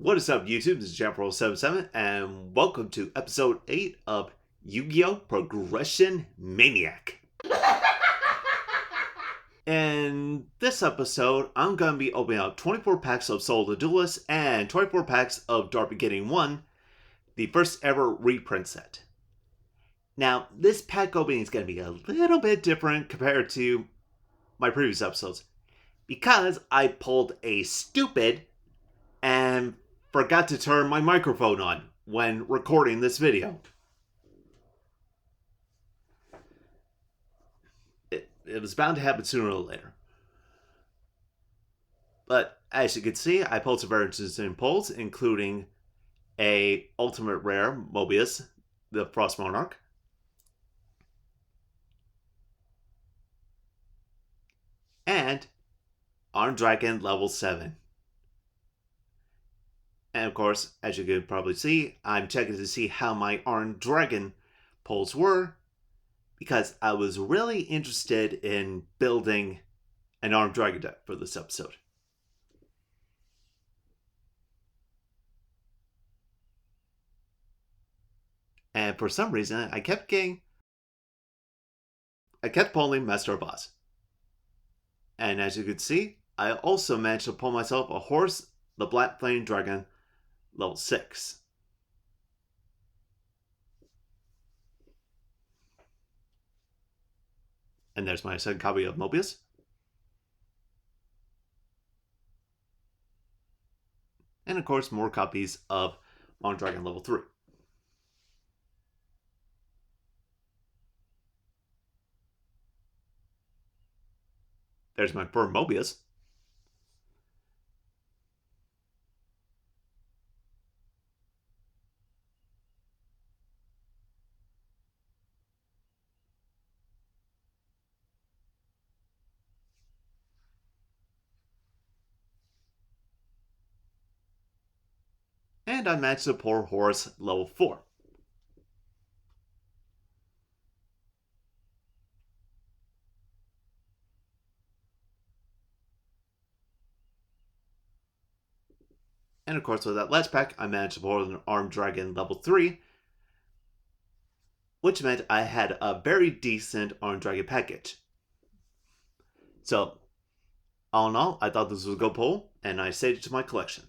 What is up, YouTube? This is Jamperl77, and welcome to episode 8 of Yu-Gi-Oh! Progression Maniac. In this episode, I'm going to be opening up 24 packs of Soul the Duelist and 24 packs of Dark Beginning 1, the first ever reprint set. Now, this pack opening is going to be a little bit different compared to my previous episodes, because I pulled a stupid and forgot to turn my microphone on when recording this video. It was bound to happen sooner or later. But as you can see, I pulled some very interesting pulls, including a ultimate rare Mobius, the Frost Monarch, and Armed Dragon level 7. And of course, as you can probably see, I'm checking to see how my Armed Dragon pulls were, because I was really interested in building an Armed Dragon deck for this episode. And for some reason, I kept pulling Master of Oz. And as you can see, I also managed to pull myself a horse, the Black Flame Dragon, level 6. And there's my second copy of Mobius. And of course, more copies of Armed Dragon level 3. There's my first Mobius. And I managed to pull Horse level 4. And of course, with that last pack, I managed to pull an Armed Dragon level 3, which meant I had a very decent Armed Dragon package. So, all in all, I thought this was a good pull, and I saved it to my collection.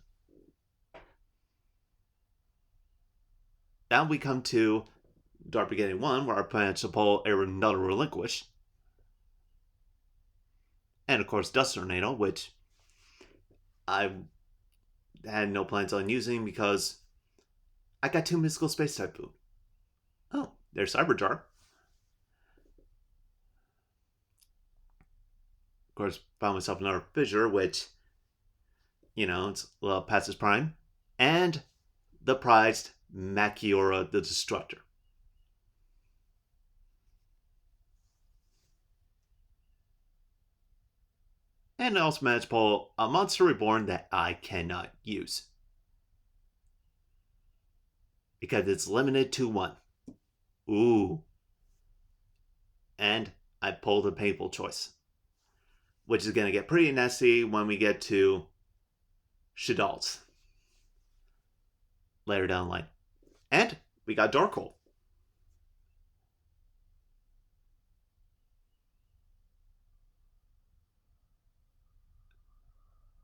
Now we come to Dark Beginning 1, where I plan to pull another Relinquish. And of course, Dust Tornado, which I had no plans on using because I got 2 Mystical Space type food. Oh, there's Cyberjar. Of course, found myself another Fissure, which, it's past its prime. And the prized Machiora the Destructor. And I also managed to pull a Monster Reborn that I cannot use, because it's limited to 1. Ooh. And I pulled a painful choice, which is going to get pretty nasty when we get to Shadal's later down the line. And we got Darkhold.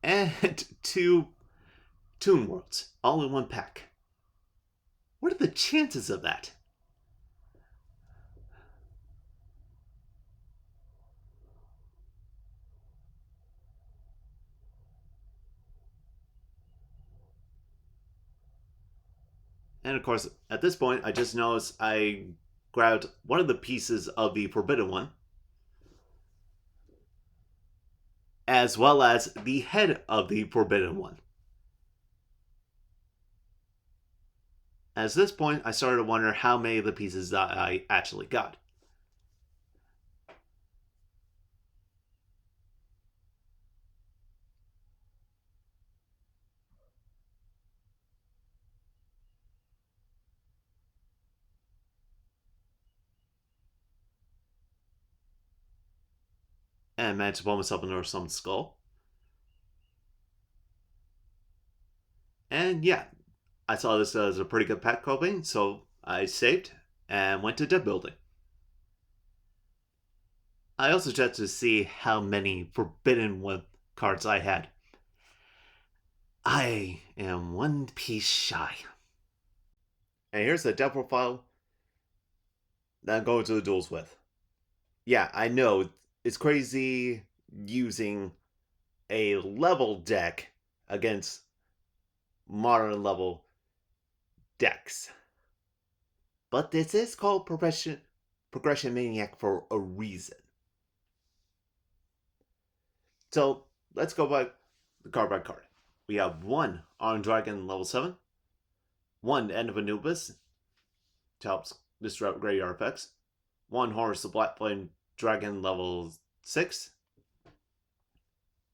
And 2 Toon Worlds, all in one pack. What are the chances of that? And of course, at this point, I just noticed I grabbed one of the pieces of the Forbidden One, as well as the head of the Forbidden One. At this point, I started to wonder how many of the pieces that I actually got. And managed to pull myself another Summon Skull. And yeah, I saw this as a pretty good pack opening, so I saved and went to deck building. I also checked to see how many Forbidden One cards I had. I am one piece shy. And here's the deck profile that I'm going to the duels with. Yeah, I know it's crazy using a level deck against modern level decks. But this is called Progression Maniac for a reason. So let's go by card. We have one Iron Dragon level 7, one End of Anubis to help disrupt graveyard effects, one Horus the Black Flame Dragon level 6,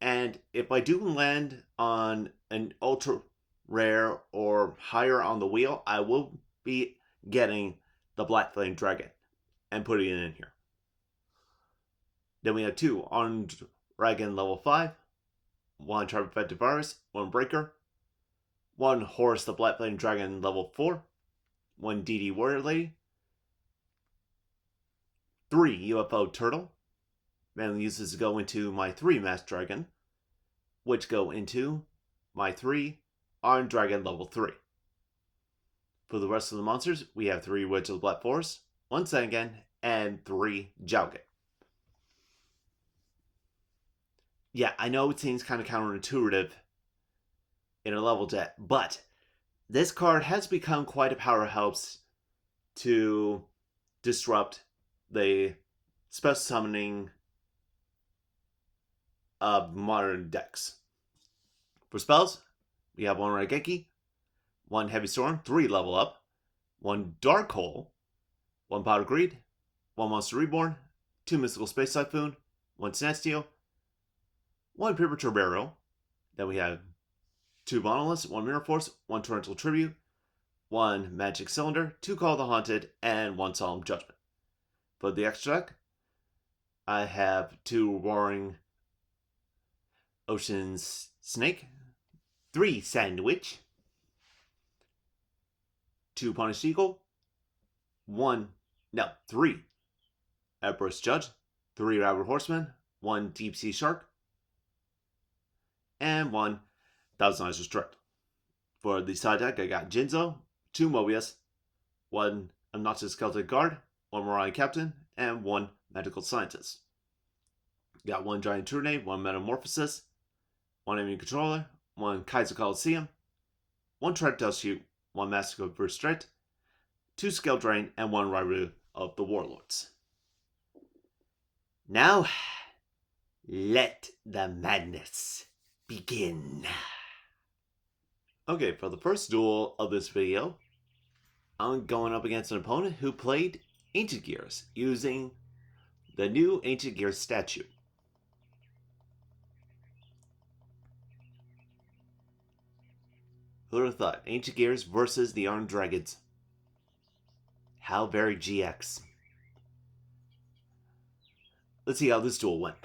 and if I do land on an ultra rare or higher on the wheel, I will be getting the Black Flame Dragon and putting it in here. Then we have two Iron Dragon level 5, one Trifecta Virus, one Breaker, one Horus the Black Flame Dragon level 4, one DD Warrior Lady, 3 UFO Turtle, mainly uses to go into my 3 Masked Dragon, which go into my 3 Iron Dragon level 3. For the rest of the monsters, we have 3 Witch of the Black Forest, 1 Sengen, and 3 Jowgate. Yeah, I know it seems kind of counterintuitive in a level deck, but this card has become quite a powerhouse to disrupt the special summoning of modern decks. For spells, we have 1 Raigeki, 1 Heavy Storm, 3 level up, 1 Dark Hole, 1 Powder Greed, 1 Monster Reborn, 2 Mystical Space Typhoon, 1 Snatsteel, 1 Premature Burial. Then we have 2 Monoliths, 1 Mirror Force, 1 Torrential Tribute, 1 Magic Cylinder, 2 Call of the Haunted, and 1 Solemn Judgment. For the extra deck, I have 2 Roaring Ocean's Snake, 3 Sandwich, 2 Punished Eagle, 3 Empress Judge, 3 Rabbit Horseman, 1 Deep Sea Shark, and 1 Thousand Eyes Restrict. For the side deck, I got Jinzo, 2 Mobius, 1 Obnoxious Celtic Guard, 1 Mariah Captain, and 1 Medical Scientist. Got 1 Giant Tournay, 1 Metamorphosis, 1 Enemy Controller, 1 Kaiser Coliseum, 1 Trap Shoot, 1 Master of Restrict, 2 Scale Drain, and 1 Rairu of the Warlords. Now, let the madness begin. Okay, for the first duel of this video, I'm going up against an opponent who played Ancient Gears using the new Ancient Gears statue. Who would have thought? Ancient Gears versus the Armed Dragons. How very GX. Let's see how this duel went.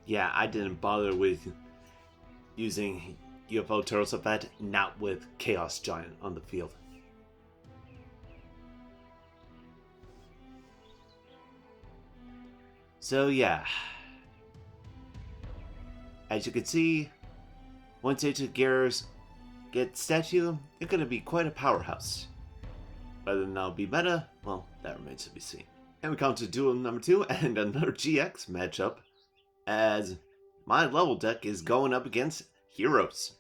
Yeah, I didn't bother with using UFO Turtles effect, not with Chaos Giant on the field. So yeah, as you can see, once Ancient Gears get statue, they're going to be quite a powerhouse. Whether they'll be meta, well, that remains to be seen. And we come to duel number 2 and another GX matchup, as my level deck is going up against Heroes.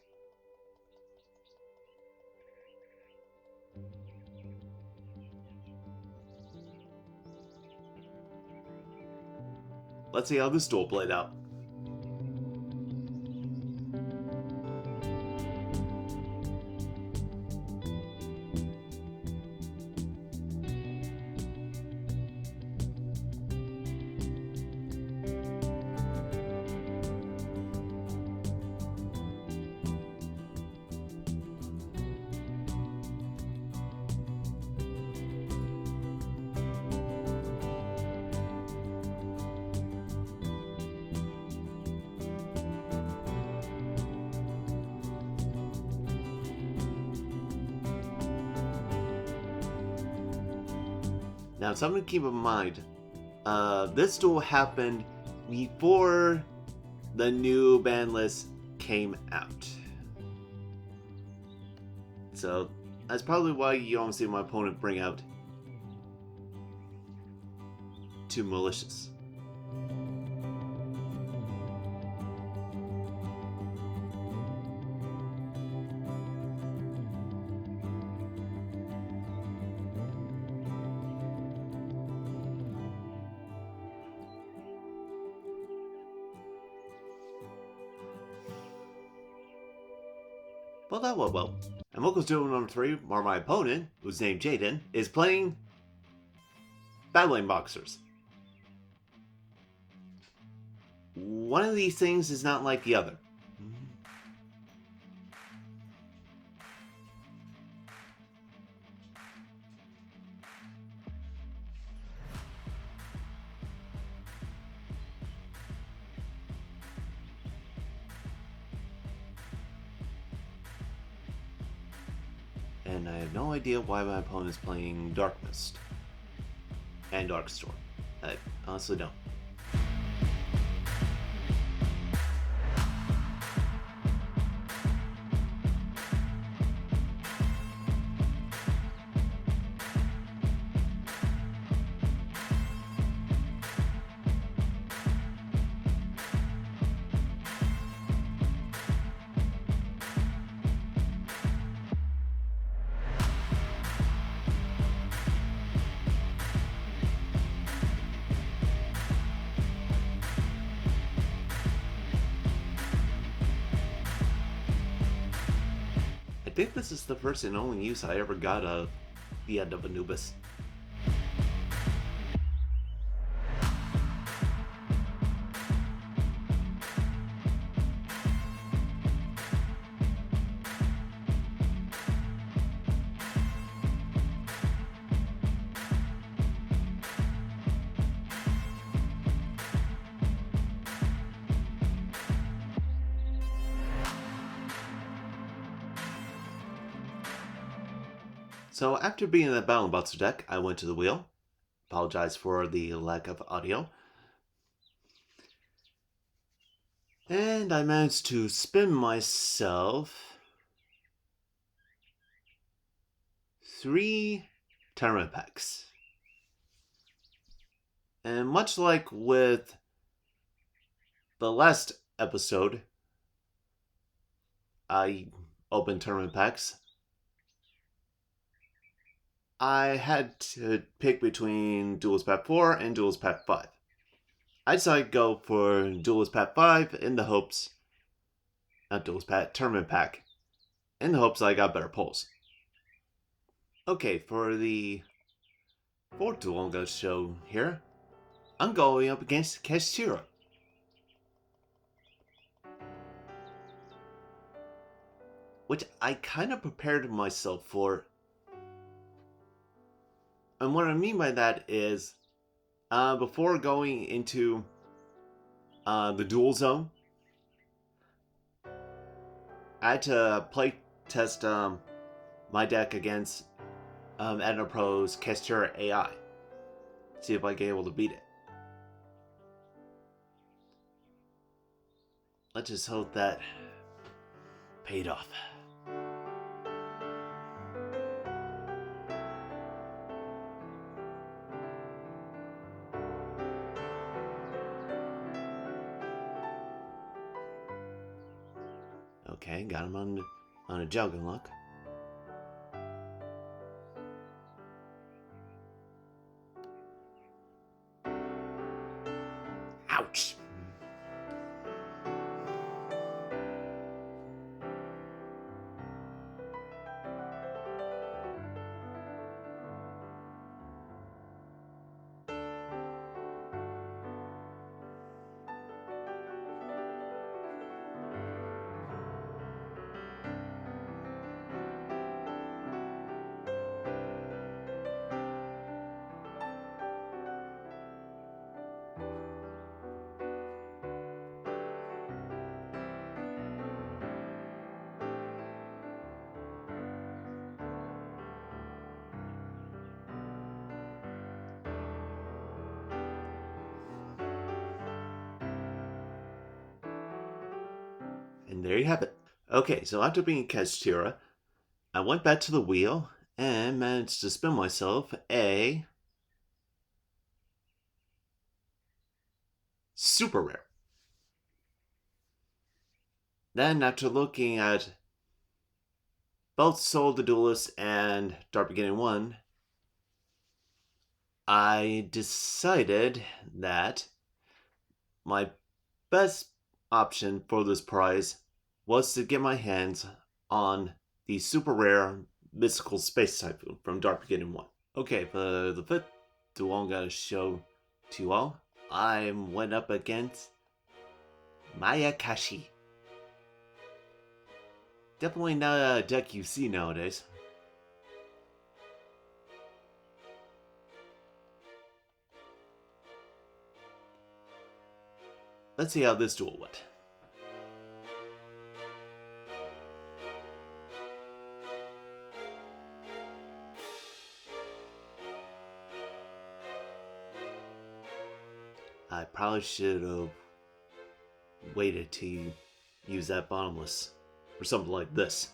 let's see how this duel played out. Now, something to keep in mind, this duel happened before the new ban list came out. So, that's probably why you don't see my opponent bring out too malicious. Well, that went well. And welcome to duel number 3, where my opponent, who's named Jaden, is playing Battling Boxers. One of these things is not like the other. And I have no idea why my opponent is playing Dark Mist and Dark Storm. I honestly don't. I think this is the first and only use I ever got of the end of Anubis. So after being in the Battling Boxer deck, I went to the wheel. Apologize for the lack of audio. And I managed to spin myself 3 tournament packs. And much like with the last episode, I opened tournament packs. I had to pick between Duelist Pack 4 and Duelist Pack 5. I decided to go for Duelist Pack 5 in the hopes, not Duelist Pack, Tournament Pack, in the hopes I got better pulls. Okay, for the fourth duel I'm going to show here, I'm going up against Kashira. Which I kind of prepared myself for. And what I mean by that is, before going into the duel zone, I had to play test my deck against Edna Pro's Kashira AI. See if I get able to beat it. Let's just hope that paid off. Okay, got him on a Juggling Luck. Ouch. And there you have it. Okay, so after being Kastira, I went back to the wheel and managed to spin myself a super rare. Then, after looking at both Soul the Duelist and Dark Beginning 1, I decided that my best option for this prize was to get my hands on the super rare Mystical Space Typhoon from Dark Beginning 1. Okay, for the fifth duel I'm gonna show to you all, I went up against Maniac. Definitely not a deck you see nowadays. Let's see how this duel went. I probably should have waited to use that bottomless or something like this.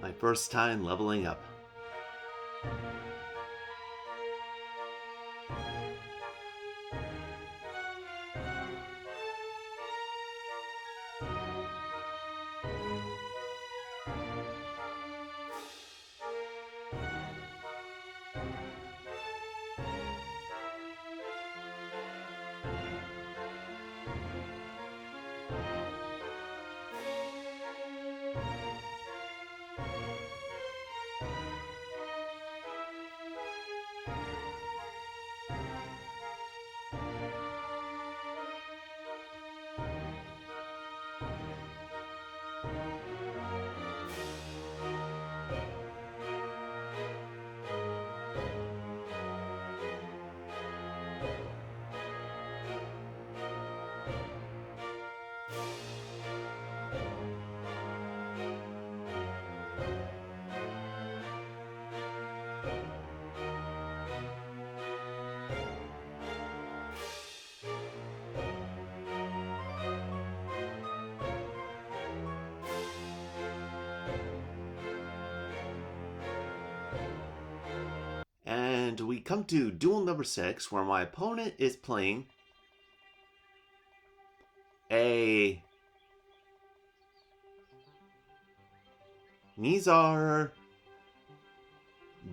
My first time leveling up. And we come to duel number 6, where my opponent is playing a Nizar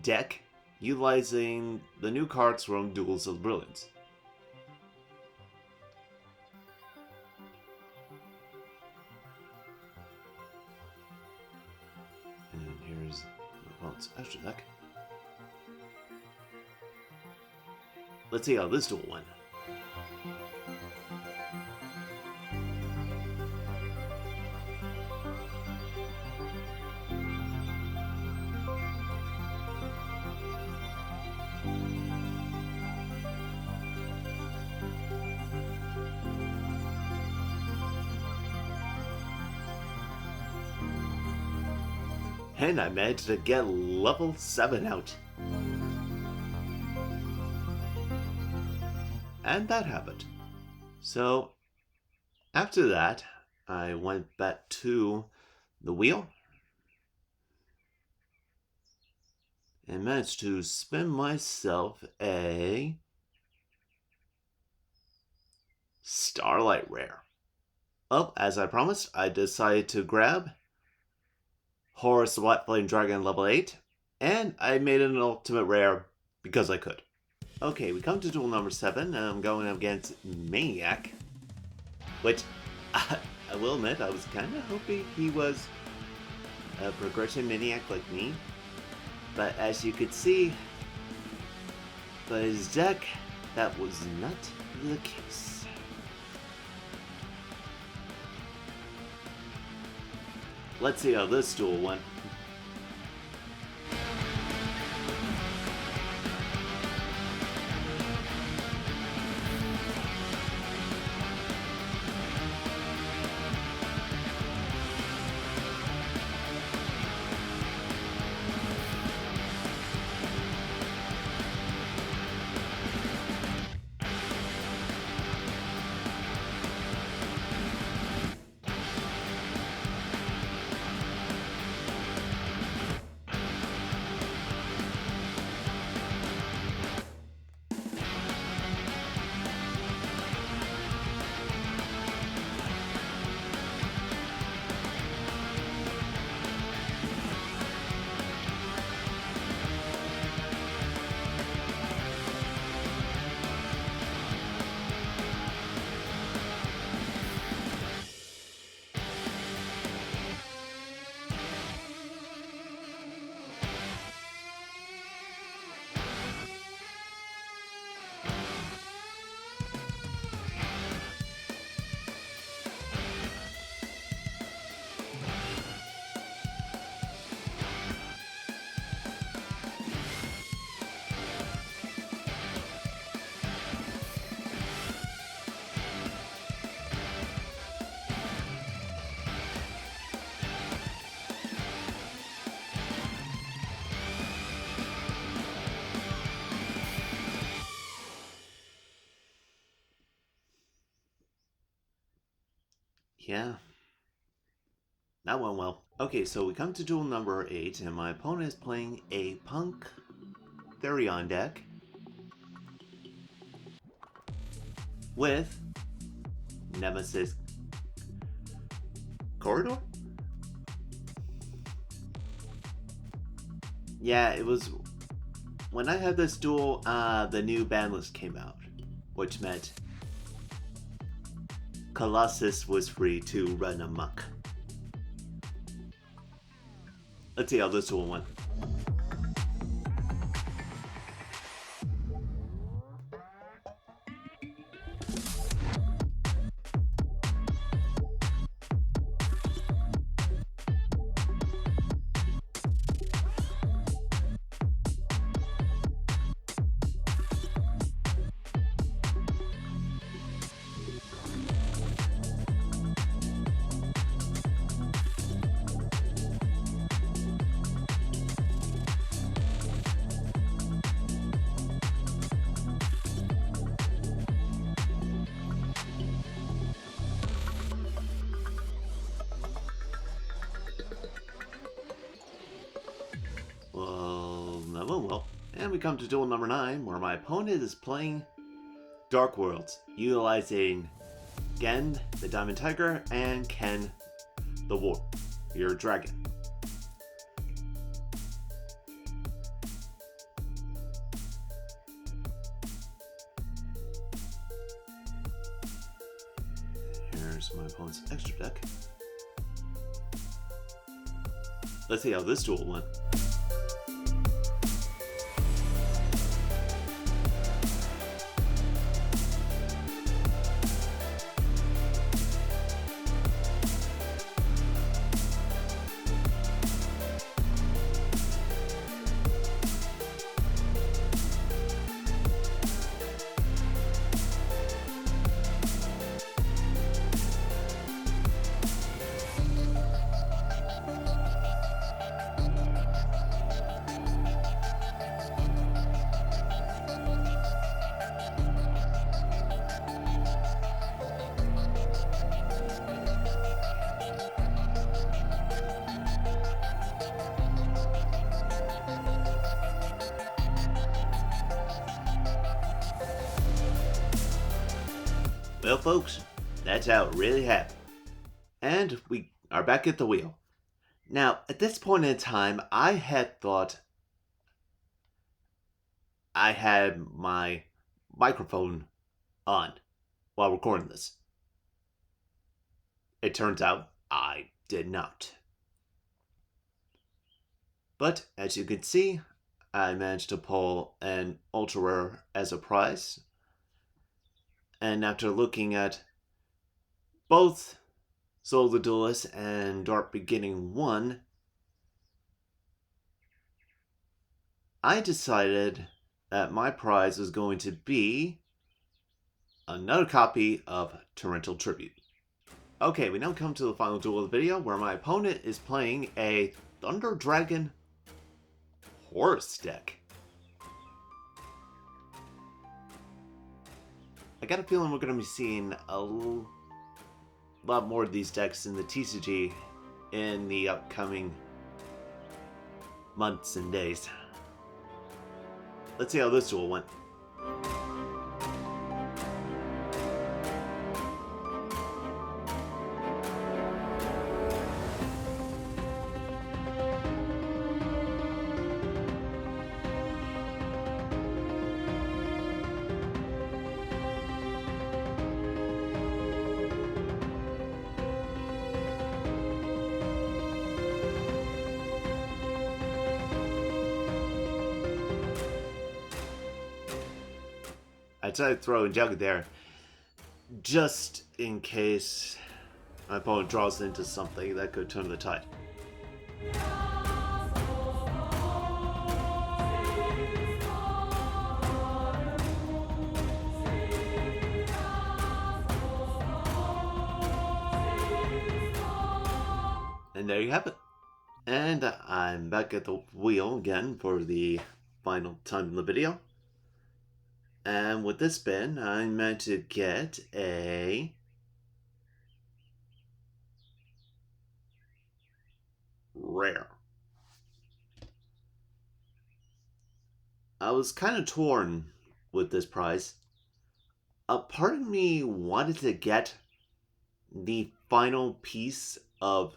deck utilizing the new cards from Duels of Brilliance. And here's the opponent's extra deck. Let's see how this duel went. And I managed to get level 7 out. And that happened. So, after that, I went back to the wheel and managed to spin myself a Starlight Rare. Oh, as I promised, I decided to grab Horus the White Flame Dragon level 8, and I made it an ultimate rare because I could. Okay, we come to duel number 7, and I'm going up against Maniac, which I will admit I was kind of hoping he was a progression Maniac like me, but as you could see by his deck, that was not the case. Let's see how this duel went. Yeah, that went well. Okay, so we come to duel number 8, and my opponent is playing a p.u.n.k Therion deck with Nemesis Corridor? Yeah, it was when I had this duel, the new ban list came out, which meant Colossus was free to run amok. Let's see how this duel went. Well, and we come to duel number 9, where my opponent is playing Dark Worlds, utilizing Gen, the Diamond Tiger, and Ken, the Warrior Dragon. Here's my opponent's extra deck. Let's see how this duel went. Well, folks, that's how it really happened. And we are back at the wheel. Now, at this point in time, I had thought I had my microphone on while recording this. It turns out I did not. But as you can see, I managed to pull an ultra rare as a prize. And after looking at both Soul the Duelist and Dark Beginning 1, I decided that my prize was going to be another copy of Torrential Tribute. Okay, we now come to the final duel of the video where my opponent is playing a Thunder Dragon Horse deck. I got a feeling we're going to be seeing a lot more of these decks in the TCG in the upcoming months and days. Let's see how this duel went. I decided to throw a Jugget there just in case my opponent draws into something that could turn the tide. And there you have it. And I'm back at the wheel again for the final time in the video. And with this spin, I meant to get a rare. I was kind of torn with this prize. A part of me wanted to get the final piece of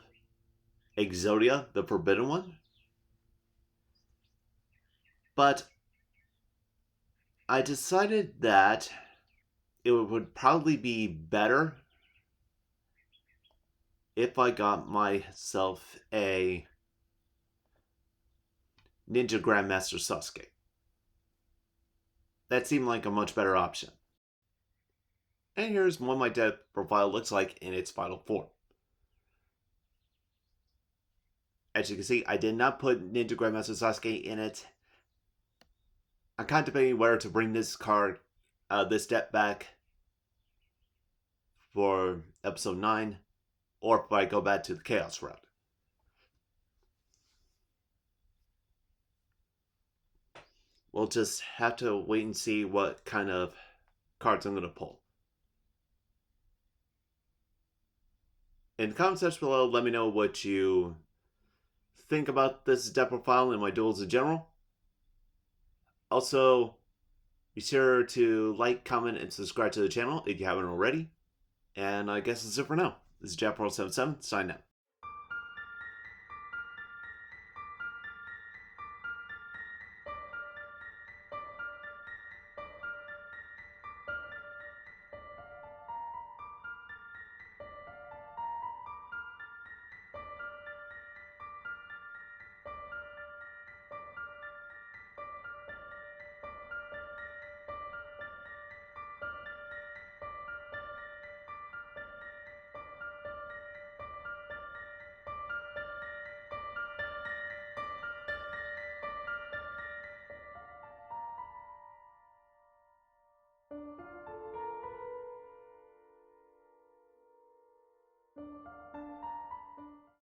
Exodia, the Forbidden One. But I decided that it would probably be better if I got myself a Ninja Grandmaster Sasuke. That seemed like a much better option. And here's what my deck profile looks like in its final form. As you can see, I did not put Ninja Grandmaster Sasuke in it. I'm contemplating whether to bring this card, this deck back for episode 9, or if I go back to the Chaos route. We'll just have to wait and see what kind of cards I'm going to pull. In the comment section below, let me know what you think about this deck profile and my duels in general. Also, be sure to like, comment, and subscribe to the channel if you haven't already. And I guess that's it for now. This is JackPearl77, signing out.